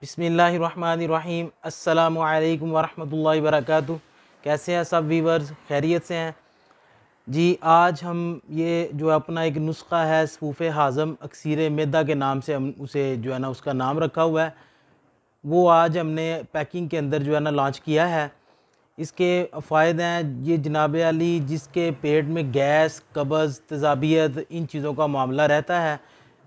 बिस्मिल्लाहिर्रहमानिर्रहीम अस्सलामु अलैकुम वरहमतुल्लाहि वबरकातुहू। कैसे हैं सब वीवर्स, खैरियत से हैं जी। आज हम ये जो अपना एक नुस्ख़ा है सूफ़े हाज़म अक्सीर मैदा के नाम से हम उसे जो है ना उसका नाम रखा हुआ है, वो आज हमने पैकिंग के अंदर जो है ना लॉन्च किया है। इसके फ़ायदे हैं ये जनाब अली, जिसके पेट में गैस, कब्ज़, तेज़ाबियत इन चीज़ों का मामला रहता है,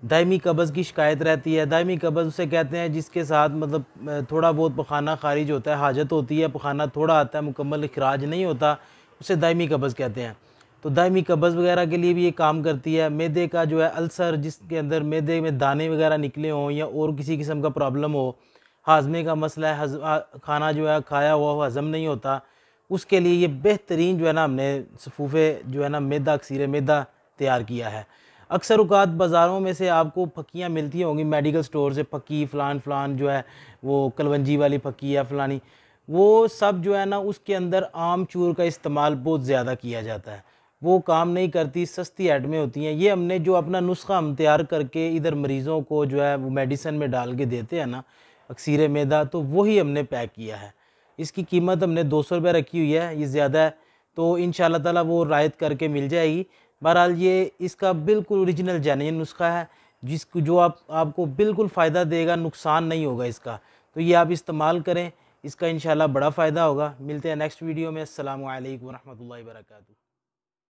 दायमी कब्ज़ की शिकायत रहती है। दायमी कब्ज़ उसे कहते हैं जिसके साथ मतलब थोड़ा बहुत पखाना खारिज होता है, हाजत होती है, पखाना थोड़ा आता है, मुकम्मल इखराज नहीं होता, उसे दायमी कब्ज़ कहते हैं। तो दायमी कब्ज़ वगैरह के लिए भी ये काम करती है। मैदे का जो है अल्सर, जिसके अंदर मैदे में दाने वगैरह निकले हों या और किसी किस्म का प्रॉब्लम हो, हाजमे का मसला है, खाना जो है खाया हुआ हज़म नहीं होता, उसके लिए ये बेहतरीन जो है ना हमने सफ़ूफ़े जो है ना मैदा अक्सीर मैदा तैयार किया है। अक्सर औक़ात बाज़ारों में से आपको फक्कियाँ मिलती होंगी, मेडिकल स्टोर से फक्की फ़लान जो है वो कलवंजी वाली फक्की है फ़लानी, वो सब जो है ना उसके अंदर आमचूर का इस्तेमाल बहुत ज़्यादा किया जाता है, वो काम नहीं करती, सस्ती आइटमें होती हैं। ये हमने जो अपना नुस्ख़ा हम तैयार करके इधर मरीज़ों को जो है वो मेडिसिन में डाल के देते हैं ना अक्सीर मैदा, तो वही हमने पैक किया है। इसकी कीमत हमने 200 रुपये रखी हुई है, ये ज़्यादा है तो इंशाअल्लाह ताला वो रायत करके मिल जाएगी। बहरहाल ये इसका बिल्कुल ओरिजिनल जेन्युइन नुस्ख़ा है, जिसको जो आपको बिल्कुल फ़ायदा देगा, नुकसान नहीं होगा इसका। तो ये आप इस्तेमाल करें, इसका इंशाअल्लाह बड़ा फ़ायदा होगा। मिलते हैं नेक्स्ट वीडियो में। अस्सलामु अलैकुम वरहमतुल्लाहि वबरकातुहू।